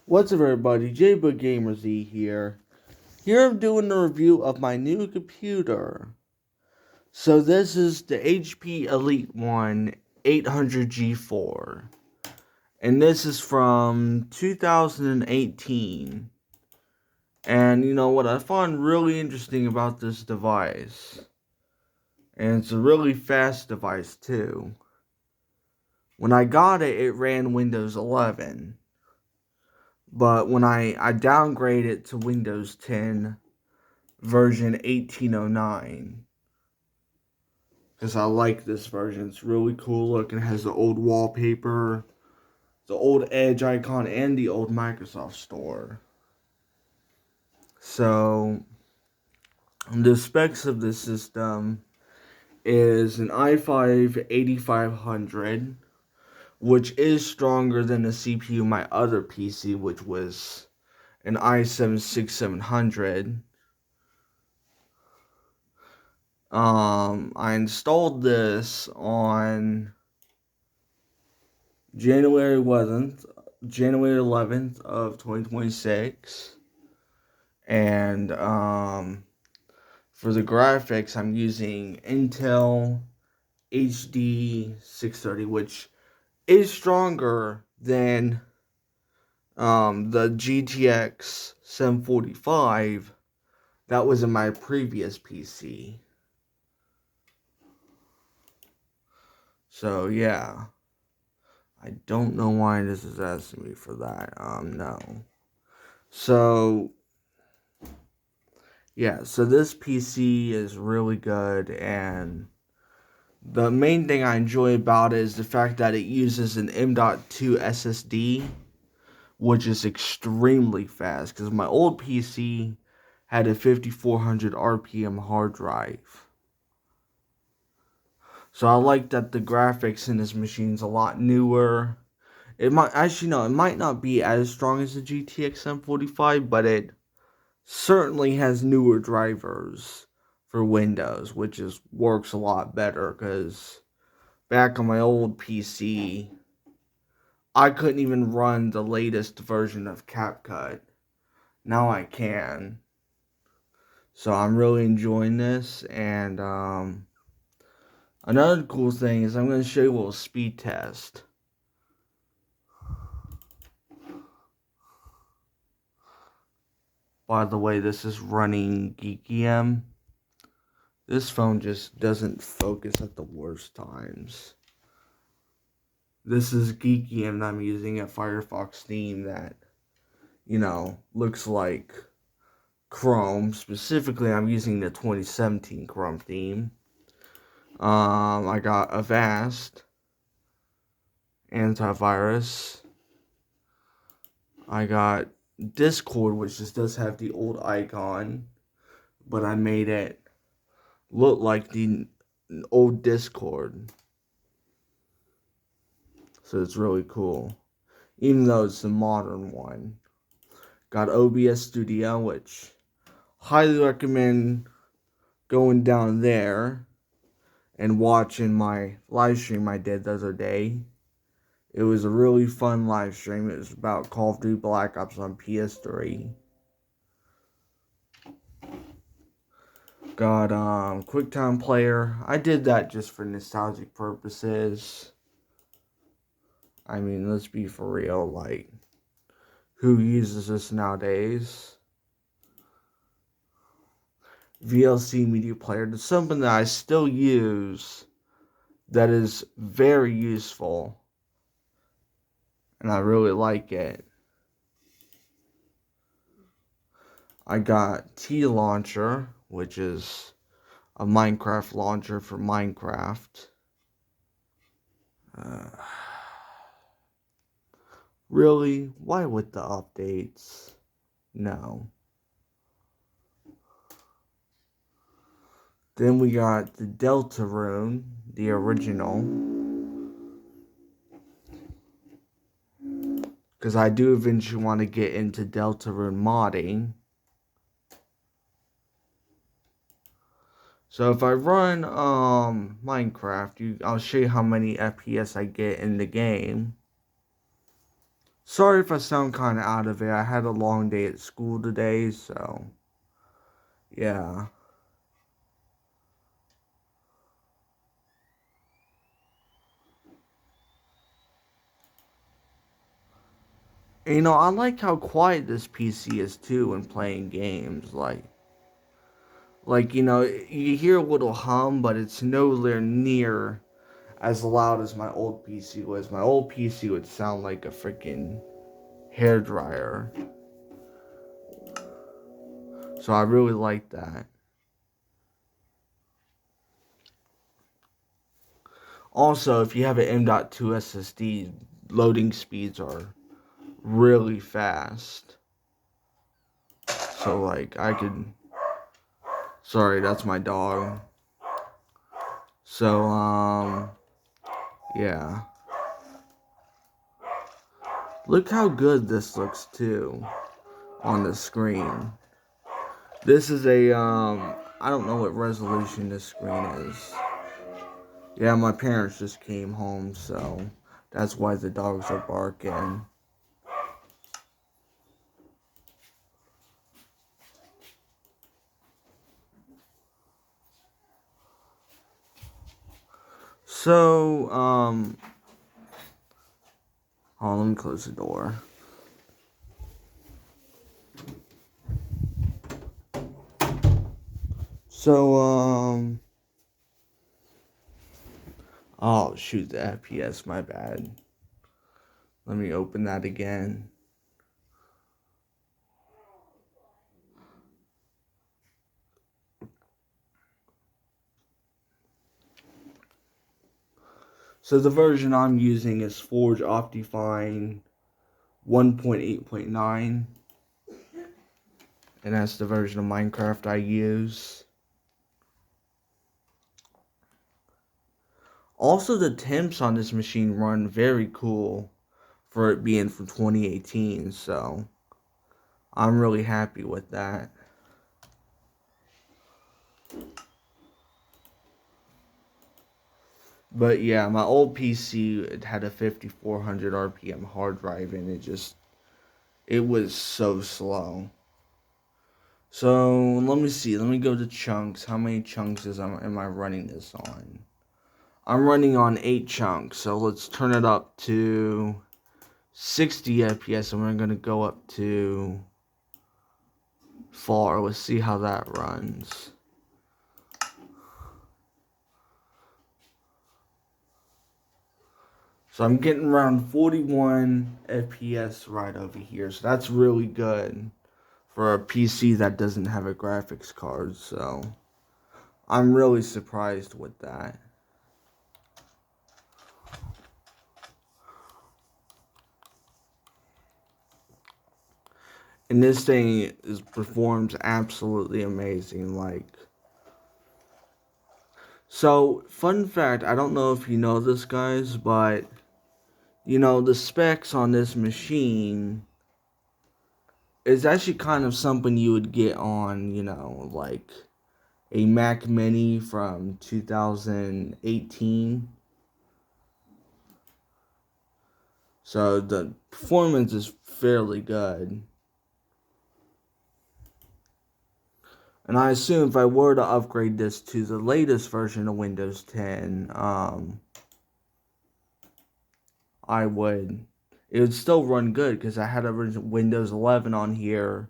What's up, everybody? JBookGamerZ here. Here I'm doing a review of my new computer. So this is the HP Elite One 800G4. And this is from 2018. And you know what I find really interesting about this device, and it's a really fast device too. When I got it, it ran Windows 11. But when I downgraded it to Windows 10 version 1809, because I like this version. It's really cool looking. It has the old wallpaper, the old Edge icon, and the old Microsoft Store. So, the specs of this system is an i5 8500, which is stronger than the CPU of my other PC, which was an i7 6700. I installed this on January 11th of 2026, and for the graphics, I'm using Intel HD 630, which is stronger than the GTX 745 that was in my previous PC. So yeah, I don't know why this is asking me for that. No. So yeah, so this PC is really good, and the main thing I enjoy about it is the fact that it uses an M.2 SSD, which is extremely fast, because my old PC had a 5400 RPM hard drive. So I like that the graphics in this machine is a lot newer. It might not be as strong as the GTX 745, but it certainly has newer drivers for Windows, which works a lot better, because back on my old PC, I couldn't even run the latest version of CapCut. Now I can. So I'm really enjoying this, and another cool thing is I'm going to show you a little speed test. By the way, this is running GeekyM. This phone just doesn't focus at the worst times. This is GeekyM, and I'm using a Firefox theme that, looks like Chrome. Specifically, I'm using the 2017 Chrome theme. I got Avast antivirus. I got Discord, which just does have the old icon, but I made it look like the old Discord. So it's really cool, even though it's the modern one. Got OBS Studio, which highly recommend going down there and watching my live stream I did the other day. It was a really fun live stream. It was about Call of Duty Black Ops on PS3. Got QuickTime Player. I did that just for nostalgic purposes. I mean, let's be for real, like, who uses this nowadays? VLC Media Player. It's something that I still use that is very useful, and I really like it. I got T-Launcher, which is a Minecraft launcher for Minecraft. Really? Why with the updates? No. Then we got the Deltarune, the original. Because I do eventually want to get into Deltarune modding. So if I run Minecraft, I'll show you how many FPS I get in the game. Sorry if I sound kind of out of it. I had a long day at school today, so yeah. And, I like how quiet this PC is too when playing games. You hear a little hum, but it's nowhere near as loud as my old PC was. My old PC would sound like a freaking hairdryer. So I really like that. Also, if you have an M.2 SSD, loading speeds are really fast. So, sorry, that's my dog. So, yeah. Look how good this looks, too, on the screen. This is I don't know what resolution this screen is. Yeah, my parents just came home, so that's why the dogs are barking. So, hold on, let me close the door. So, oh, shoot, the FPS, my bad. Let me open that again. So the version I'm using is Forge Optifine 1.8.9. And that's the version of Minecraft I use. Also, the temps on this machine run very cool for it being from 2018, so I'm really happy with that. But yeah, my old PC, it had a 5400 RPM hard drive, and it was so slow. So let me see. Let me go to chunks. How many chunks am I running this on? I'm running on 8 chunks. So let's turn it up to 60 FPS, and we're gonna go up to far. Let's see how that runs. So I'm getting around 41 FPS right over here. So that's really good for a PC that doesn't have a graphics card. So I'm really surprised with that. And this thing performs absolutely amazing. So fun fact, I don't know if you know this, guys, but the specs on this machine is actually kind of something you would get on, like a Mac Mini from 2018. So the performance is fairly good. And I assume if I were to upgrade this to the latest version of Windows 10, it would still run good because I had Windows 11 on here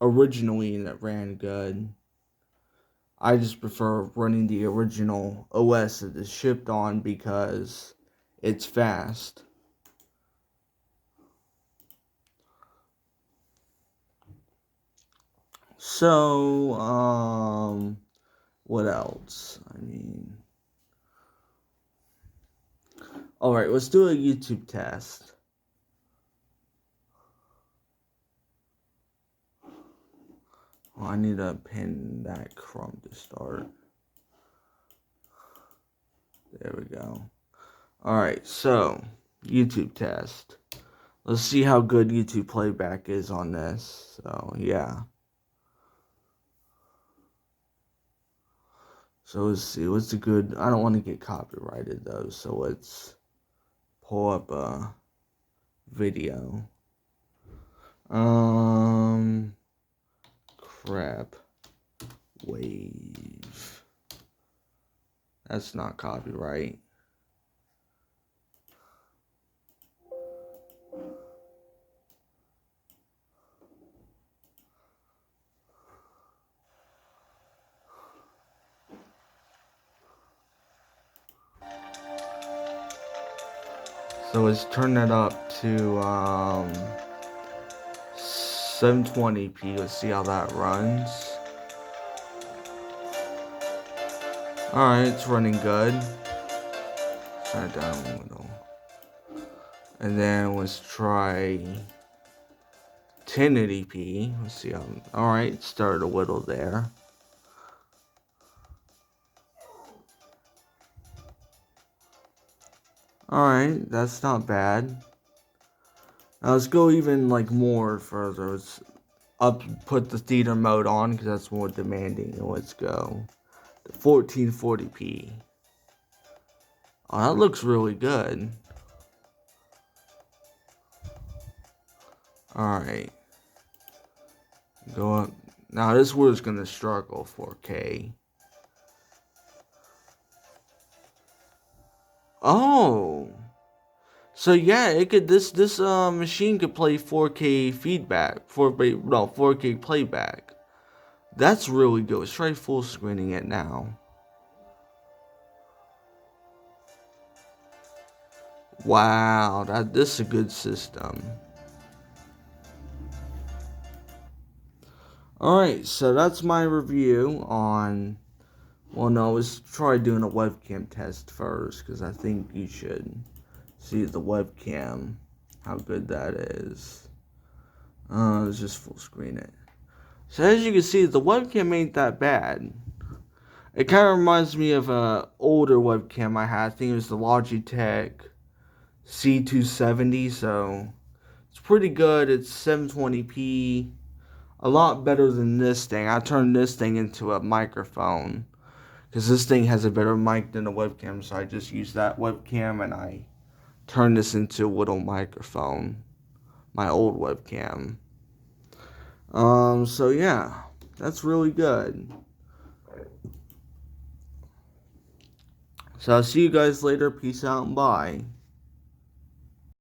originally and it ran good. I just prefer running the original OS that is shipped on because it's fast. So, what else? Alright, let's do a YouTube test. Oh, I need to pin that Chrome to start. There we go. Alright, so, YouTube test. Let's see how good YouTube playback is on this. So, yeah. So, let's see. What's a good... I don't want to get copyrighted, though. So, let's pull up a video. Crap. Wave. That's not copyright. So let's turn that up to 720p. Let's see how that runs. Alright, it's running good. Turn it down a little. And then let's try 1080p. Let's see how. Alright, started a little there. Alright, that's not bad. Now let's go even like more further. Let's put the theater mode on because that's more demanding. And let's go to 1440p. Oh, that looks really good. Alright. Go up. Now this word's gonna struggle 4K. Oh. So yeah, it could this machine could play 4K feedback, 4K playback. That's really good. Let's try full screening it now. Wow, this is a good system. Alright, so that's my review on... Well, no, let's try doing a webcam test first, because I think you should see the webcam, how good that is. Let's just full screen it. So as you can see, the webcam ain't that bad. It kind of reminds me of an older webcam I had. I think it was the Logitech C270, so it's pretty good. It's 720p. A lot better than this thing. I turned this thing into a microphone because this thing has a better mic than a webcam, so I just used that webcam and I turned this into a little microphone, my old webcam. So yeah, that's really good. So I'll see you guys later. Peace out and bye.